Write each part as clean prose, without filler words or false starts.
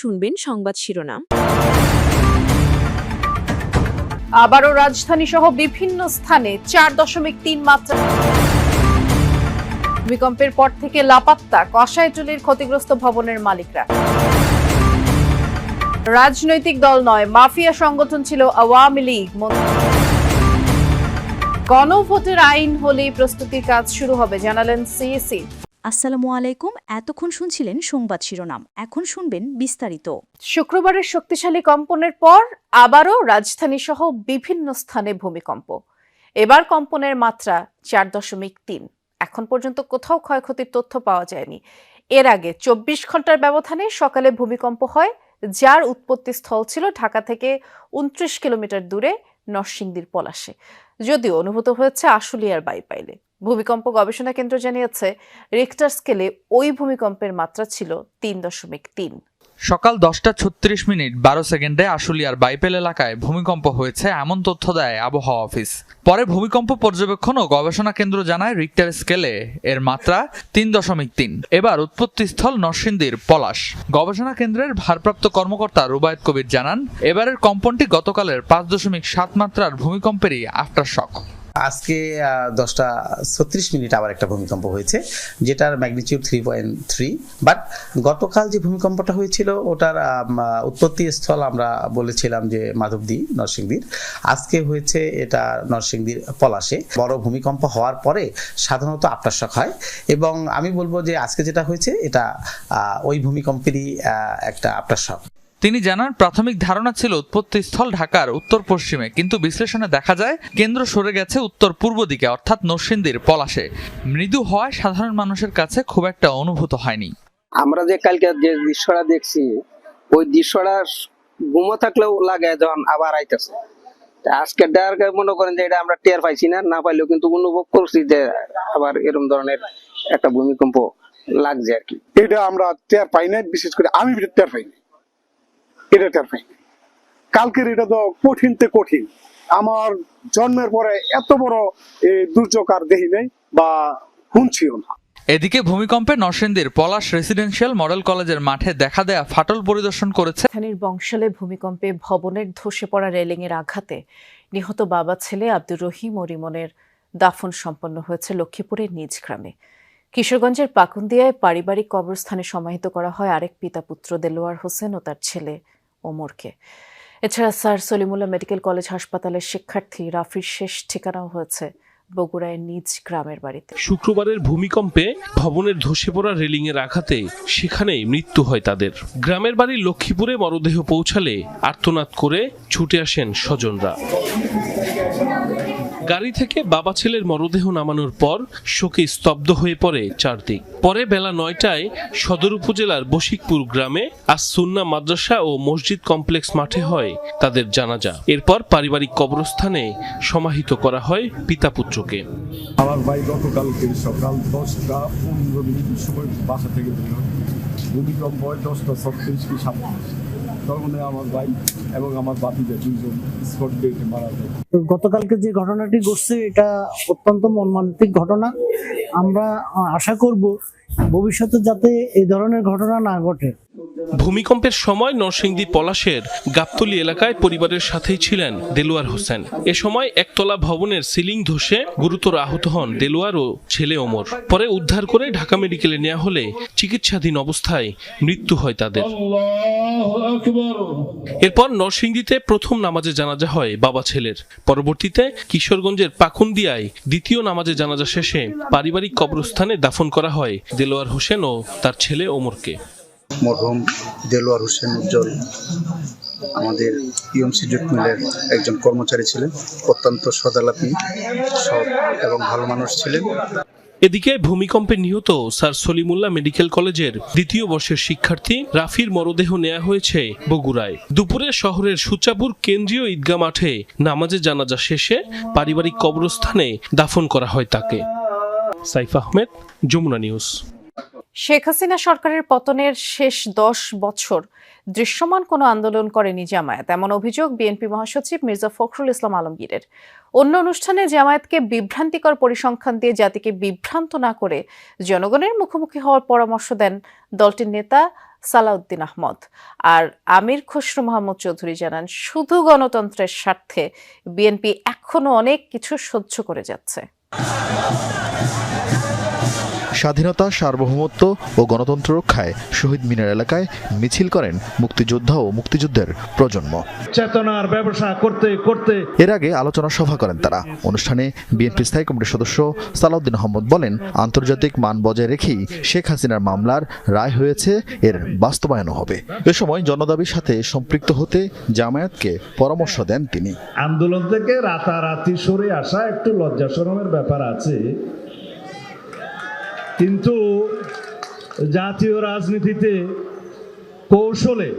শুনবেন সংবাদ শিরোনাম। আবারও রাজধানী সহ বিভিন্ন স্থানে 4.3 মাত্রা ভূমিকম্পের পর থেকে লাপাত্তা কষাইটুলির ক্ষতিগ্রস্ত ভবনের মালিকরা। রাজনৈতিক দল নয়, মাফিয়া সংগঠন ছিল আওয়ামী লীগ। গণভোটের আইন হলেই প্রস্তুতির কাজ শুরু হবে জানালেন সিএসি। আসসালামু আলাইকুম। এতক্ষণ শুনছিলেন সংবাদ শিরোনাম, এখন শুনবেন বিস্তারিত। শুক্রবারের শক্তিশালী কম্পনের পর আবারও রাজধানী সহ বিভিন্ন স্থানে ভূমিকম্প। এবার কম্পনের মাত্রা 4.3। এখন পর্যন্ত কোথাও ক্ষয়ক্ষতির তথ্য পাওয়া যায়নি। এর আগে 24 ঘন্টার ব্যবধানে সকালে ভূমিকম্প হয়, যার উৎপত্তি স্থল ছিল ঢাকা থেকে 29 কিলোমিটার দূরে নরসিংদীর পলাশে, যদিও অনুভূত হয়েছে আশুলিয়ার বাইপাইলে। ভূমিকম্প গবেষণা কেন্দ্র জানিয়েছে, রিক্টার স্কেলে ওই ভূমিকম্পের মাত্রা ছিল 3.3। সকাল 10:36 12 সেকেন্ডে আশুলিয়ার বাইপেল এলাকায় ভূমিকম্প হয়েছে, এমন তথ্য দেয় আবহাওয়া অফিস। পরে ভূমিকম্প পর্যবেক্ষণ ও গবেষণা কেন্দ্র জানায়, রিক্টার স্কেলে এর মাত্রা 3.3। এবার উৎপত্তিস্থল নরসিংদীর পলাশ। গবেষণা কেন্দ্রের ভারপ্রাপ্ত কর্মকর্তা রুবায়েত কবির জানান, এবারের কম্পনটি গতকালের 5.7 মাত্রার ভূমিকম্পেরই আফটার শক। আজকে 10:36 আবার একটা ভূমিকম্প হয়েছে, যেটার ম্যাগনিটিউড 3.3। বাট গতকাল যে ভূমিকম্পটা হয়েছিল ওটার উৎপত্তি স্থল আমরা বলেছিলাম যে মাধবদী, নরসিংদীর। আজকে হয়েছে এটা নরসিংদীর পলাশে। বড় ভূমিকম্প হওয়ার পরে সাধারণত আফটার শক হয়, এবং আমি বলবো যে আজকে যেটা হয়েছে এটা ওই ভূমিকম্পেরই একটা আফটার শক। তিনি জানান, প্রাথমিক ধারণা ছিল উৎপত্তিস্থল ঢাকার উত্তর পশ্চিমে, কিন্তু বিশ্লেষণে দেখা যায় কেন্দ্র সরে গেছে উত্তর পূর্ব দিকে, অর্থাৎ নরসিংদীর পলাশে। মৃদু হওয়ায় সাধারণ মানুষের কাছে খুব একটা অনুভূত হয়নি। আমরা যে কালকে যে দৃশ্যটা দেখছি, ওই দৃশ্যটা ঘুমো থাকলেও লাগে যখন আবার আইতেছে। আজকে ডার্কে মনে করেন যে এটা আমরা টের পাইছি না পাইলেও কিন্তু অনুভব করছি যে আবার এরকম ধরনের একটা ভূমিকম্প লাগছে আর কি। এটা আমরা টের পাই না, বিশেষ করে আমি টের পাইনি, এটা টের পাইনি। কালকের এটা তো কঠিন। আমার জন্মের পরে এত বড় দুর্যোগ আর দেখি নাই বা শুনছিও না। এদিকে ভূমিকম্পে নরসিংদীর পলাশ রেসিডেন্সিয়াল মডেল কলেজের মাঠে দেখা দেয়া ফাটল পরিদর্শন করেছে। রাজধানীর বংশালে ভূমিকম্পে ভবনের ধসে পড়া রেলিংয়ের আঘাতে নিহত বাবা ছেলে আব্দুর রহিম ও রিমনের দাফন সম্পন্ন হয়েছে লক্ষ্মীপুরের নিজ গ্রামে। কিশোরগঞ্জের পাকুন্দিয়ায় পারিবারিক কবরস্থানে সমাহিত করা হয় আরেক পিতা পুত্র দেলোয়ার হোসেন ও তার ছেলে ওমরকে। এছাড়া স্যার সলিমুল্লাহ মেডিকেল কলেজ হাসপাতালের শিক্ষার্থী রাফির শেষ ঠিকানাও হয়েছে বগুড়ায় নিজ গ্রামের বাড়িতে। শুক্রবারের ভূমিকম্পে ভবনের ধসে পড়া রেলিংয়ের আঘাতে সেখানেই মৃত্যু হয় তাদের। গ্রামের বাড়ি লক্ষ্মীপুরে মরদেহ পৌঁছালে আর্তনাদ করে ছুটে আসেন স্বজনরা। গাড়ি থেকে বাবা ছেলের মরদেহ নামানোর পর শোকে স্তব্ধ হয়ে পড়ে চারদিক। পরে বেলা 9টায় সদর উপজেলার বশিকপুর গ্রামে আস-সুন্নাহ মাদ্রাসা ও মসজিদ কমপ্লেক্স মাঠে হয় তাদের জানাজা। এরপর পারিবারিক কবরস্থানে সমাহিত করা হয় পিতা পুত্রকে। আমার ভাই গতকালকে সকাল 10:15 সময় বাসা থেকে বের হয়, ভূমিকম্প হয় 10:36 কি 37। তখন আমার ভাই এবং আমার বাতিজা দুইজন স্পট ডেটে মারা যায়। গতকালকে যে ঘটনাটি ঘটছে এটা অত্যন্ত মর্মান্তিক ঘটনা। আমরা আশা করব ভবিষ্যতে যাতে এই ধরনের ঘটনা না ঘটে। ভূমিকম্পের সময় নরসিংদী পলাশের গাবতলী এলাকায় পরিবারের সাথেই ছিলেন দেলোয়ার হোসেন। এ সময় একতলা ভবনের সিলিং ধসে গুরুতর আহত হন দেলোয়ার ও ছেলে ওমর। পরে উদ্ধার করে ঢাকা মেডিকেলে নেওয়া হলে চিকিৎসাধীন অবস্থায় মৃত্যু হয় তাদের। এরপর নরসিংদীতে প্রথম নামাজে জানাজা হয় বাবা ছেলের। পরবর্তীতে কিশোরগঞ্জের পাকুন্দিয়ায় দ্বিতীয় নামাজে জানাজা শেষে পারিবারিক কবরস্থানে দাফন করা হয় দেলোয়ার হোসেন ও তার ছেলে ওমরকে। মরহুম দেলোয়ার হোসেন উজ্জ্বল আমাদের ইউএমসি জুট মিলের একজন কর্মচারী ছিলেন। অত্যন্ত সদালাপী, সৎ এবং ভালো মানুষ ছিলেন। এদিকে ভূমিকম্পে নিহত স্যার সলিমুল্লাহ মেডিকেল কলেজের দ্বিতীয় বর্ষের শিক্ষার্থী রাফির মরদেহ নেওয়া হয়েছে বগুড়ায়। দুপুরে শহরের সুচাপুর কেন্দ্রীয় ঈদগাহ মাঠে নামাজে জানাজা শেষে পারিবারিক কবরস্থানে দাফন করা হয় তাকে। সাইফ আহমেদ, যমুনা নিউজ। শেখ হাসিনা সরকারের পতনের শেষ 10 বছর দৃশ্যমান কোনো আন্দোলন করেনি জামায়াত, এমন অভিযোগ বিএনপি মহাসচিব মির্জা ফখরুল ইসলাম আলমগীরের। অন্য অনুষ্ঠানে জামায়াতকে বিভ্রান্তিকর পরিসংখ্যান দিয়ে জাতিকে বিভ্রান্ত না করে জনগণের মুখোমুখি হওয়ার পরামর্শ দেন দলটির নেতা সালাউদ্দিন আহমদ। আর আমির খসরু মাহমুদ চৌধুরী জানান, শুধু গণতন্ত্রের স্বার্থে বিএনপি এখনো অনেক কিছু সহ্য করে যাচ্ছে। স্বাধীনতা, সার্বভৌমত্ব ও গণতন্ত্র রক্ষায় শহীদ মিনার এলাকায় মিছিল করেন মুক্তিযোদ্ধা ও মুক্তিযুদ্ধের প্রজন্ম। চেতনার ব্যবসা করতে করতে এর আগে আলোচনা সভা করেন তারা। অনুষ্ঠানে বিএনপি স্থায়ী কমিটির সদস্য সালাউদ্দিন আহমদ বলেন, আন্তর্জাতিক মান বজায় রেখেই শেখ হাসিনার মামলার রায় হয়েছে, এর বাস্তবায়নও হবে। এ সময় জনদাবির সাথে সম্পৃক্ত হতে জামায়াতকে পরামর্শ দেন তিনি। আন্দোলন থেকে রাতারাতি সরে আসা একটু লজ্জা শরমের ব্যাপার আছে, কিন্তু জাতীয় রাজনীতিতে কৌশলে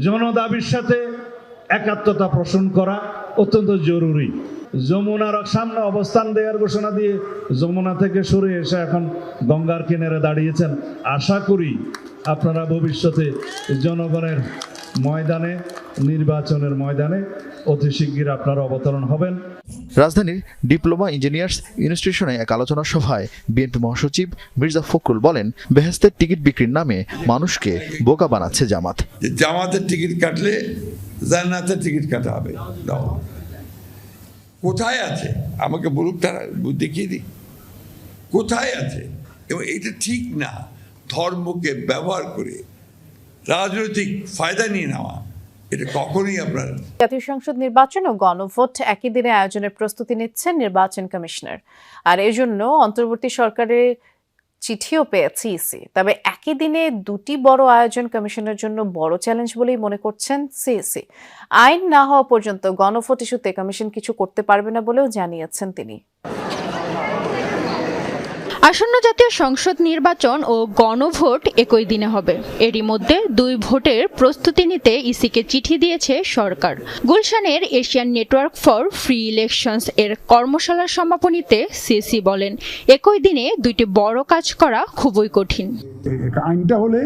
জনদাবির সাথে একাত্মতা পোষণ করা অত্যন্ত জরুরি। যমুনার সামনে অবস্থান দেওয়ার ঘোষণা দিয়ে যমুনা থেকে সরে এসে এখন গঙ্গার কিনারে দাঁড়িয়েছেন। আশা করি আপনারা ভবিষ্যতে জনগণের ময়দানে, নির্বাচনের ময়দানে অতি শিগগির আপনারা অবতরণ হবেন। রাজধানীর ডিপ্লোমা ইঞ্জিনিয়ার্স ইনস্টিটিউশনে এক আলোচনা সভায় বিএনপি মহাসচিব মির্জা ফখরুল বলেন, বেহেশতের টিকিট বিক্রির নামে মানুষকে বোকা বানাচ্ছে জামাত। জামাতের টিকিট কাটলে জান্নাতের টিকিট কাটা হবে। কোথায় আছে আমাকে বলুক, তারা দেখিয়ে দিক কোথায় আছে। এবং এটা ঠিক না, ধর্মকে ব্যবহার করে রাজনৈতিক ফায়দা নিয়ে নেওয়া, এটা কখনোই আপনার। জাতীয় সংসদ নির্বাচন ও গণভোট একই দিনে আয়োজনের প্রস্তুতি নিচ্ছেন নির্বাচন কমিশনার। আর এর জন্য অন্তর্বর্তী সরকারের চিঠিও পেয়েছে ইসি। তবে একই দিনে দুটি বড় আয়োজন কমিশনের জন্য বড় চ্যালেঞ্জ বলেই মনে করছেন সিইসি। আইন না হওয়া পর্যন্ত গণভোট ইস্যুতে কমিশন কিছু করতে পারবে না বলেও জানিয়েছেন তিনি। আসন্ন জাতীয় সংসদ নির্বাচন ও গণভোট একই দিনে হবে। এরই মধ্যে দুই ভোটের প্রস্তুতি নিতে ইসিকে চিঠি দিয়েছে সরকার। গুলশানের Asian network for free elections এর কর্মশালার সমাপনীতে সিসি বলেন, একই দিনে দুইটি বড় কাজ করা খুবই কঠিন। আইনটা হলে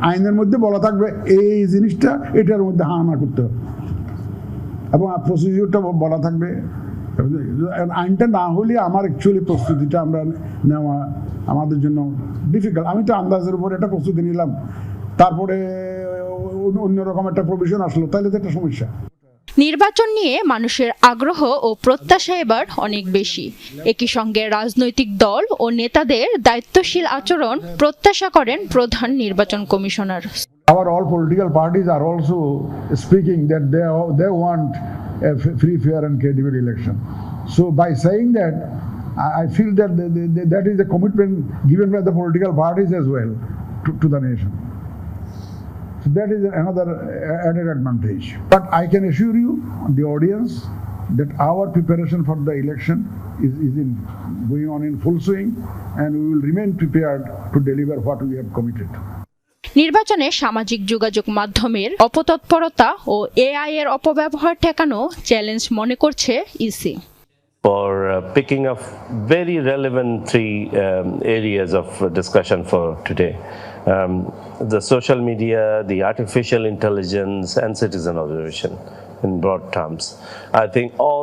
আইনের মধ্যে বলা থাকবে এই জিনিসটা এটার মধ্যে হানা করতে হবে এবং প্রসিডিউরটা বলা থাকবে। আইনটা না হলে আমার অ্যাকচুয়ালি প্রস্তুতিটা আমরা নেওয়া আমাদের জন্য ডিফিকাল্ট। আমি তো আন্দাজের উপর একটা প্রস্তুতি নিলাম, তারপরে অন্যরকম একটা প্রভিশন আসলো, তাহলে তো একটা সমস্যা। নির্বাচন নিয়ে মানুষের আগ্রহ ও প্রত্যাশা এবার অনেক বেশি। একই সঙ্গে রাজনৈতিক দল ও নেতাদের দায়িত্বশীল আচরণ প্রত্যাশা করেন প্রধান নির্বাচন commissioner. Our all political parties are also speaking that they want a free, fair and credible election. So by saying that, I feel that that is a commitment given by the political parties as well to the nation. So that is another added advantage. But I can assure you, the audience, that our preparation for the election is going on in full swing, and we will remain prepared to deliver what we have committed. নির্বাচনে সামাজিক যোগাযোগ মাধ্যমের অপতৎপরতা ও AI এর অপব্যবহার ঠেকানো challenge মনে করছে EC. For picking up very relevant three areas of discussion for today. The social media, the artificial intelligence and citizen observation in broad terms. I think all